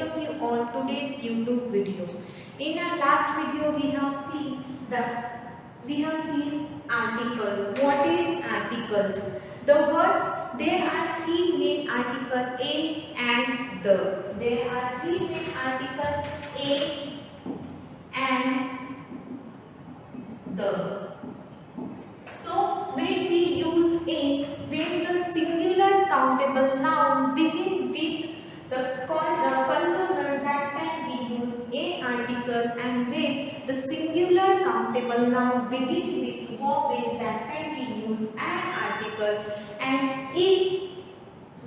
welcome you all today's YouTube video. In our last video we have seen articles. What is articles? The word there are three main articles a and the. There are three main articles a and the. So when we use a, when the singular countable noun begin with the consonant, that time we use a article, and when the singular countable noun begin with vowel, that time we use an article. And if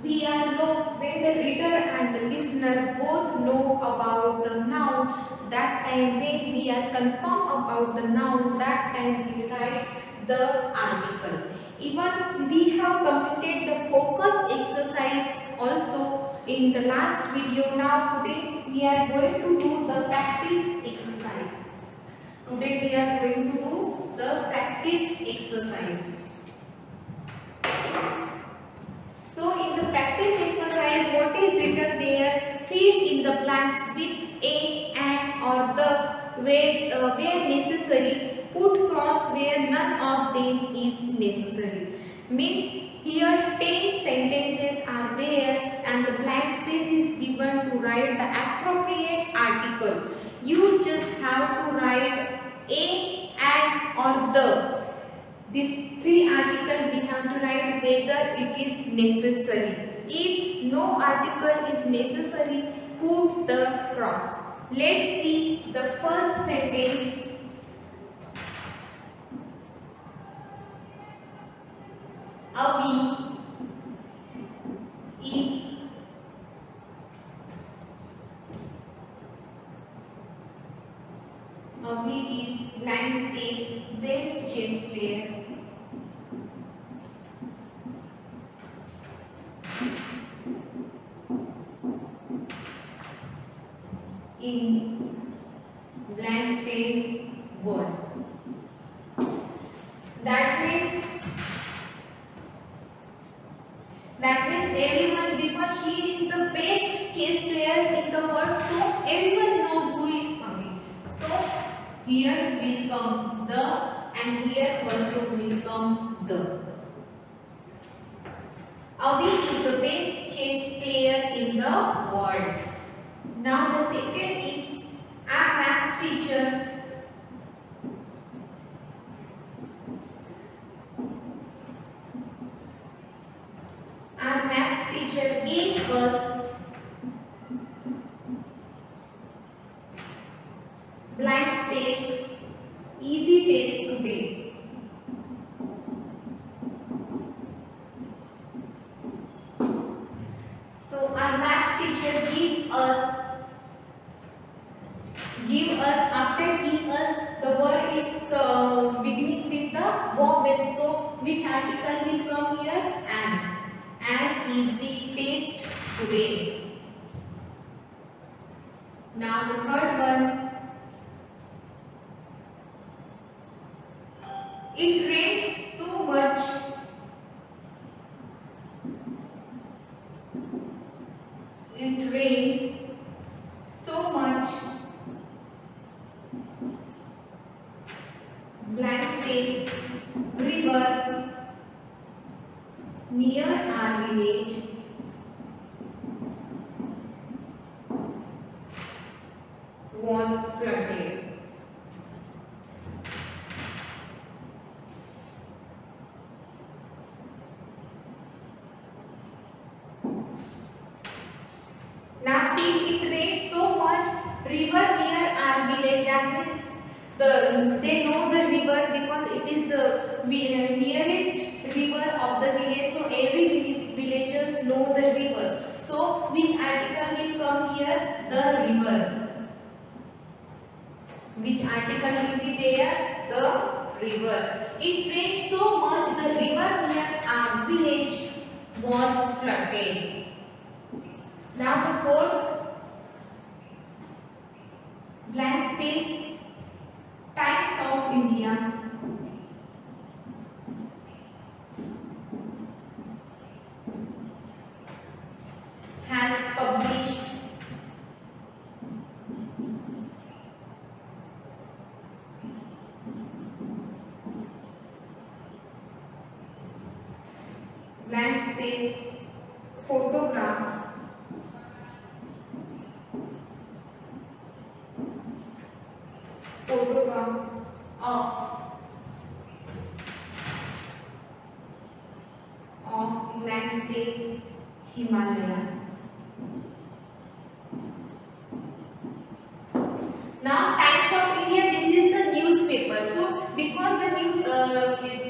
we are know, when the reader and the listener both know about the noun, that time when we are confirmed about the noun, that time we write the article. Even we have completed the focus exercise also in the last video. Now today we are going to do the practice exercise. Today we are going to do the practice exercise. So in the practice exercise, what is written there? Fill in the blanks with a, and, or the where necessary. Put cross where none of them is necessary. Means here 10 sentences are there and the blank space is given to write the appropriate article. You just have to write a, and, or the. These three articles we have to write whether it is necessary. If no article is necessary, put the cross. Let's see the first sentence. Avi is blank space best chess player. In blank space word. That means everyone, because she is the best chess player in the world, so everyone knows who is Avi. So here will come the, and here also will come the. Avi is the best chess player in the world. Now the second is our maths teacher. Our maths teacher gave us blank space easy test today. So our maths teacher give us after give us the word is beginning with the vowel. So which article will come here? An easy test today. Now the third one. It rained so much. It rained so much. Blank space river near our village. Was flooded. Now see, it rained so much. River near our village. That means they know the river because it is the nearest river of the village. So every villagers know the river. So which article will come here? The river. Which article will be there? The river. It rained so much, the river near our village was flooded. Now the fourth, blank space, Times of India. Has published space photograph of blank space Himalaya. Now Times of India, this is the newspaper. So because the news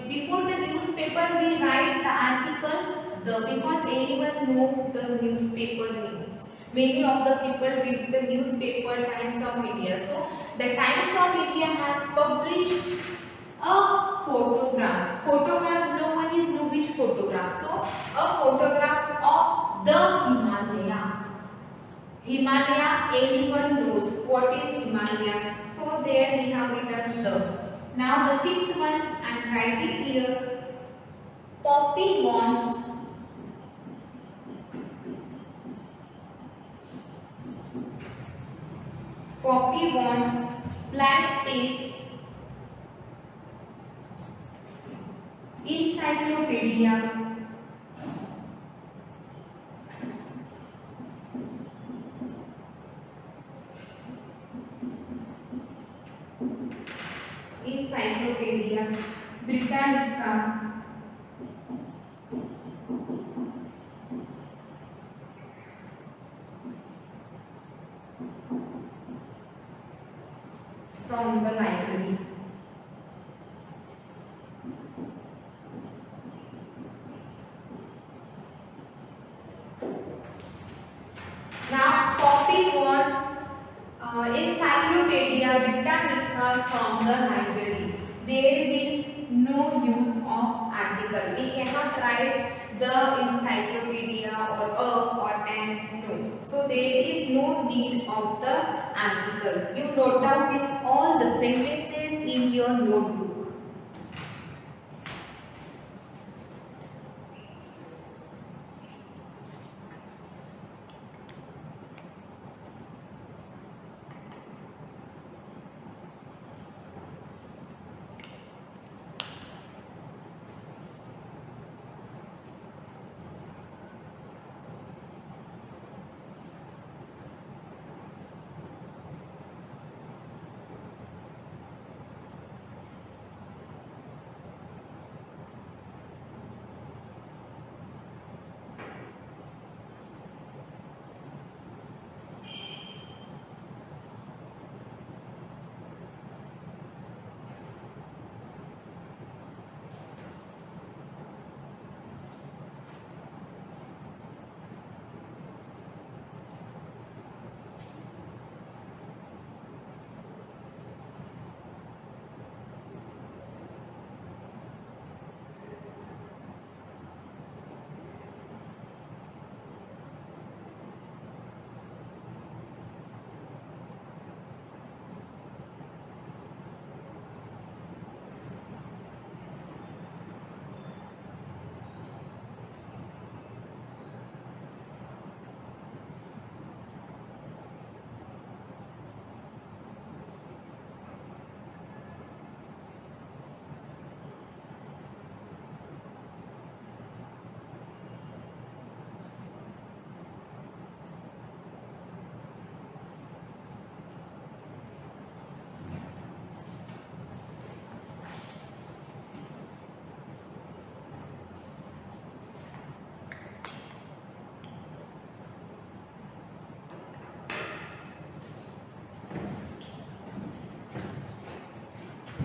before the newspaper we write the article, because anyone know the newspaper means. Many of the people read the newspaper Times of India. So the Times of India has published a photograph. Photograph, no one is know which photograph. So a photograph of the Himalaya. Himalaya, everyone knows what is Himalaya. So there we have written the. Now the fifth one I am writing here. Poppy wants blank space encyclopedia Britannica from the library. Now Poppy wants Encyclopedia Britannica from the library. There will no use of article. We cannot write the encyclopedia or a or an, no. So there is no need of the article. You note down this all the sentences in your notebook.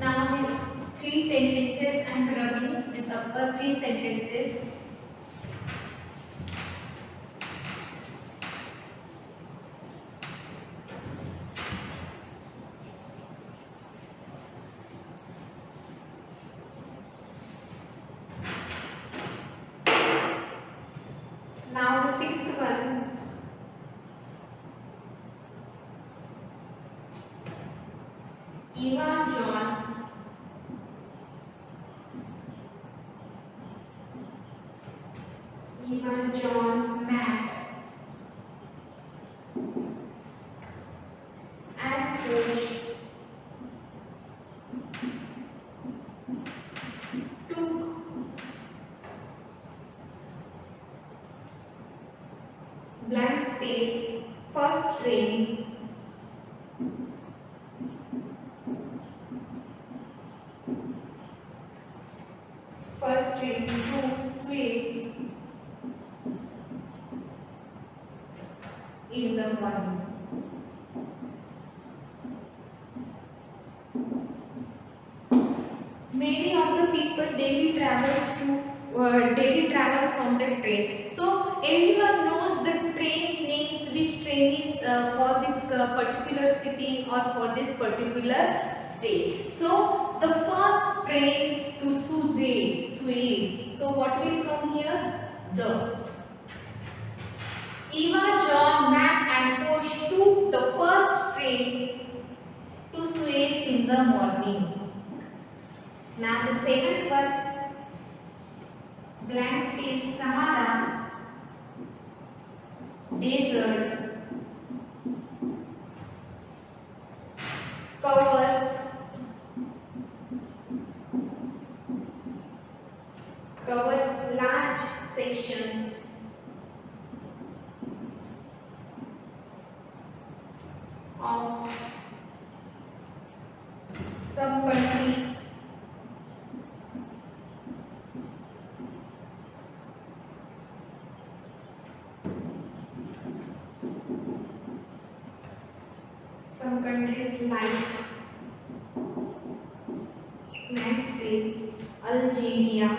Now the three sentences I am rubbing this upper three sentences. Now the sixth one. Eva John, Matt and Coach took train to Suez in the morning. Many of the people daily travels from the train. So everyone knows the train names, which train is for this particular city or for this particular state. So the first train to Suez. So what will come here? The Eva, John, Matt and Posh took the first train to Suez in the morning. Now the seventh one, blank space, Sahara, desert, covers large sections of some countries like next is Algeria,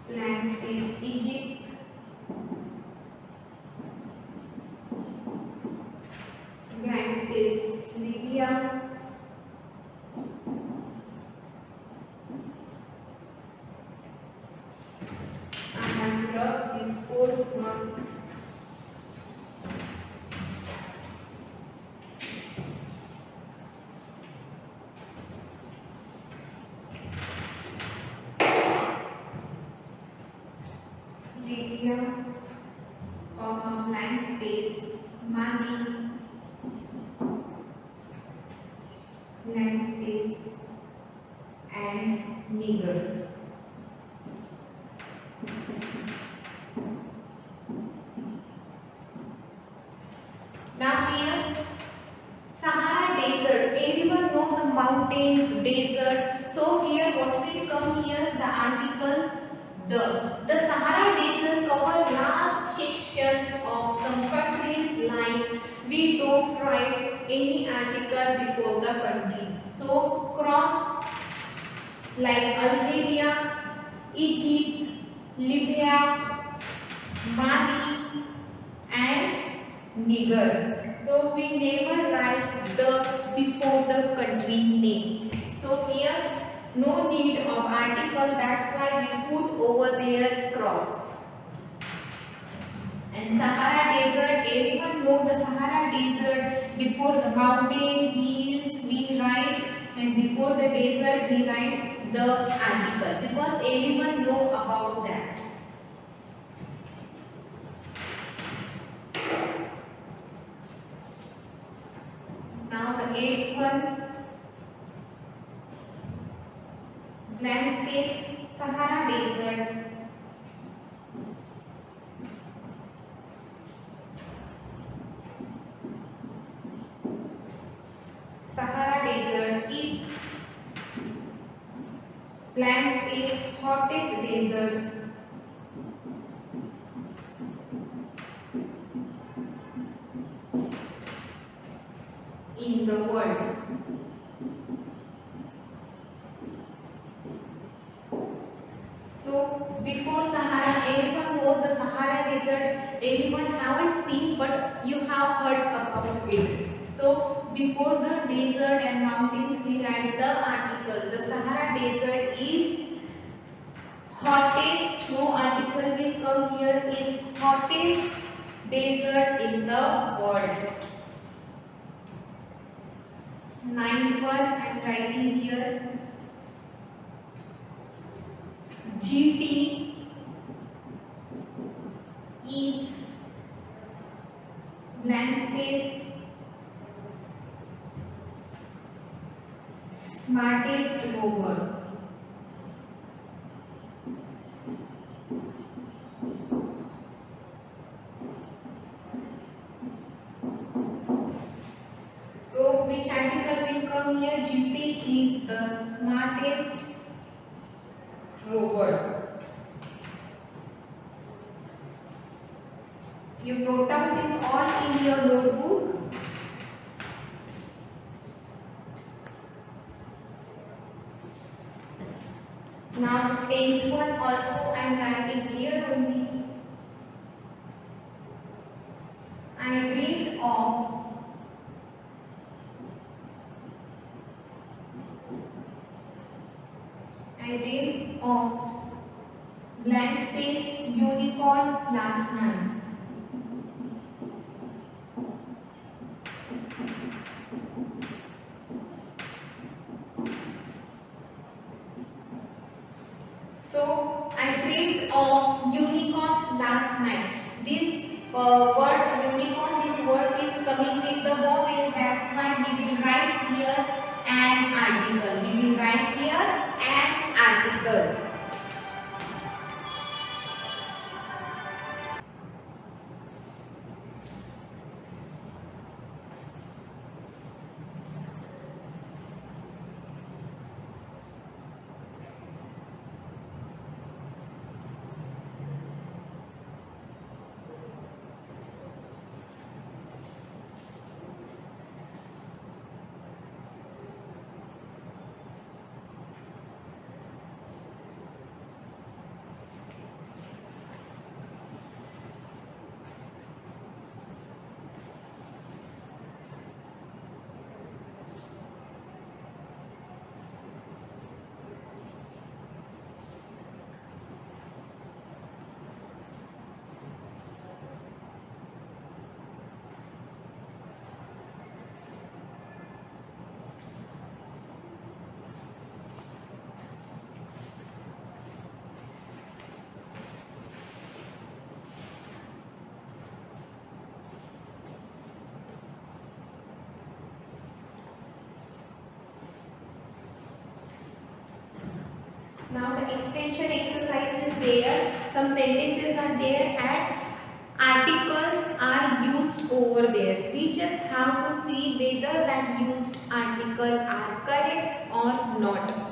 blank space Egypt, blank space Libya, and this fourth one, Libya, blank space Mali, blank space and Niger. Now here Sahara desert, everyone know the mountains, desert. So here what will come here? The article the Sahara desert cover large sections of some countries like we don't write any article before the country. So cross like Algeria, Egypt, Libya, Mali and Niger. So we never write the before the country name. So here no need of article, that's why we put over there cross. And Sahara desert, everyone know the Sahara desert, before the mountain, hills we write, and before the desert we write the article because everyone know about that. Now the eighth one, blank space Sahara desert, Sahara desert is blank space hottest desert in the world. So before Sahara, everyone knows the Sahara desert, everyone haven't seen but you have heard about it. So before the desert and mountains we write the article. The Sahara desert is hottest, no article will come here, is hottest desert in the world. Ninth one I am writing here, GT is blank space smartest rover. robot. You note down this all in your notebook. Now 10th one also I am writing here only. I dreamed of blank space unicorn last night. So I dreamed of unicorn last night. This word unicorn, this word is coming with the vowel. That's why we will write here an article. We will write here an article. Now the extension exercise is there. Some sentences are there and articles are used over there. We just have to see whether that used article are correct or not.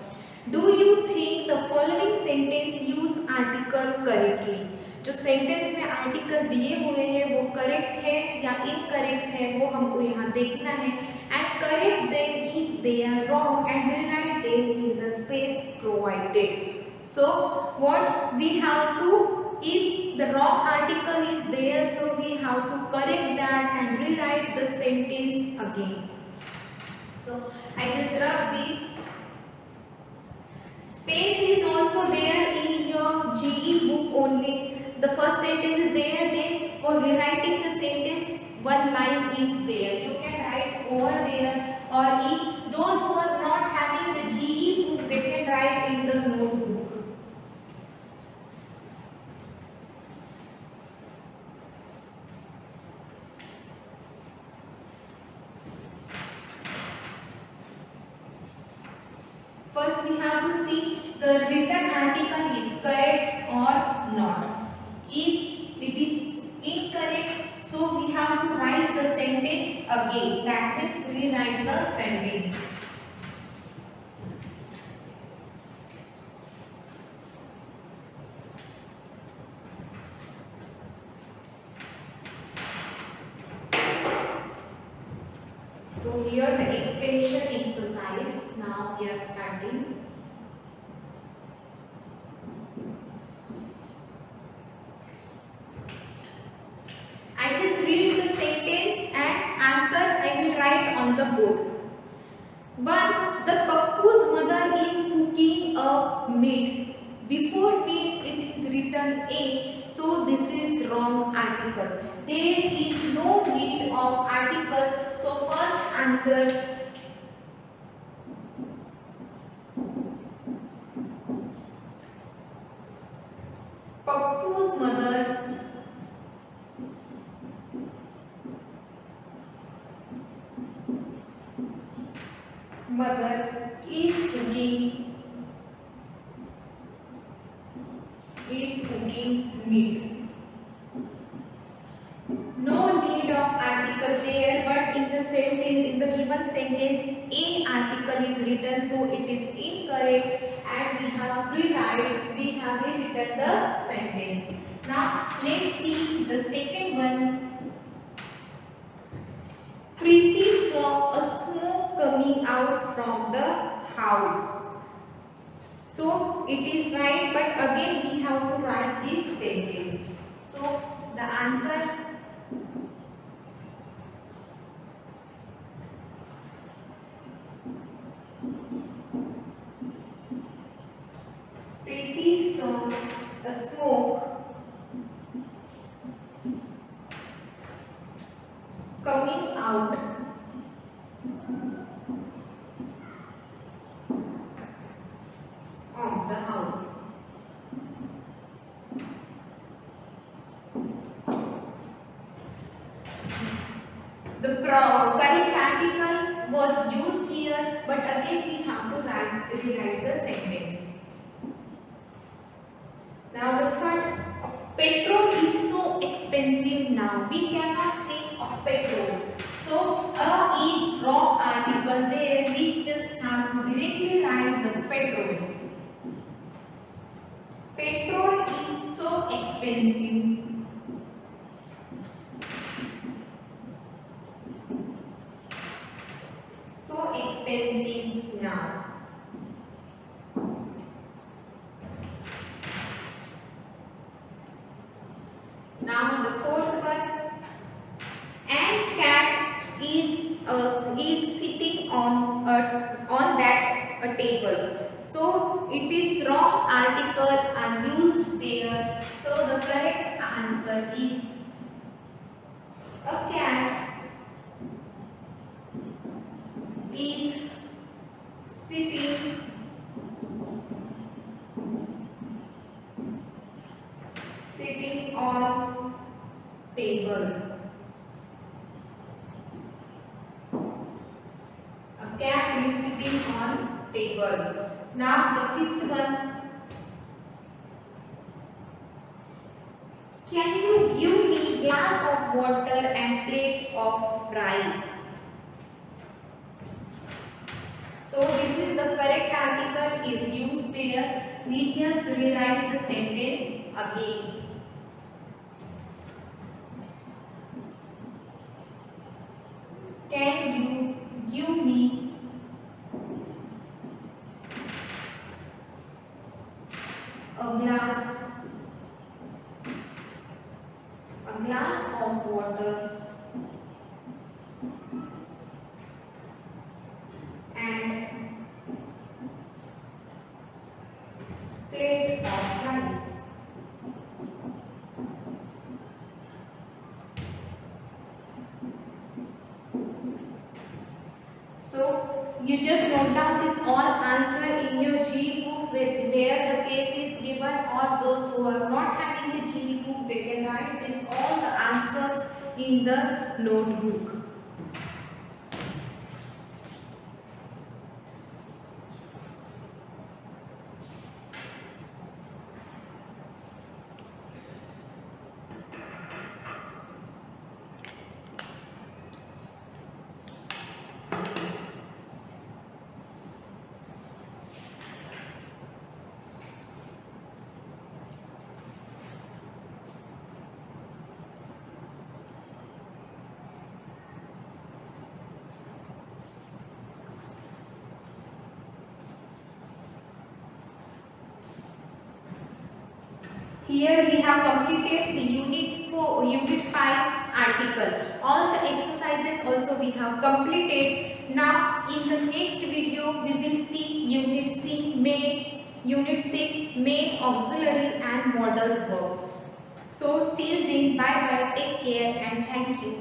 Do you think the following sentence use article correctly? जो sentence में article दिए हुए हैं वो correct है या incorrect है वो हमको यहाँ देखना है. And correct them if they are wrong and rewrite them in the space provided. So what we have to, if the wrong article is there, so we have to correct that and rewrite the sentence again. So I just rub this. Space is also there in your GE book only. The first sentence is there, then for rewriting the sentence one line is there. You can write over there, or if those who are not having the GE book, they can write in the notebook. First we have to see the written article is correct or not. If it is incorrect, so we have to write the sentence again. That means rewrite the sentence. So here the extension exercise. Now we are starting. I just read the sentence and answer I will write on the board. 1. The Pappu's mother is cooking a meat. Before meat it is written A, so this is wrong article. There is no need of article, so first answer. Pappu's mother is cooking meat. No need of article there, but in the sentence, in the given sentence, a article is written, so it is incorrect, and we have rewrite clear the sentence. Now let's see the second one. Preeti saw a smoke coming out from the house. So it is right, but again we have to write this sentence. So the answer, Preeti saw a smoke coming out of the house. The correct article was used here, but again we have to rewrite the sentence. Now the third, petrol is so expensive now. We cannot say of petrol. So a is wrong article there. We just have to directly write the petrol. Petrol is so expensive. So expensive now. Now the fourth one, and cat is sitting on that a table. So it is wrong article and used there. So the correct answer is a cat is sitting on table. A cat is sitting on table. Now the fifth one. Can you give me glass of water and plate of rice? So this is the correct article is used there. We just rewrite the sentence again. Can you give me a glass of water and plate of rice? So you just note down this all answer in your GE book where the case is given, or those who are not having the GE book, they can write this all the answers in the notebook. Here we have completed the unit 5 article. All the exercises also we have completed. Now in the next video we will see unit 6 main auxiliary and modal verb. So till then, bye bye, take care and thank you.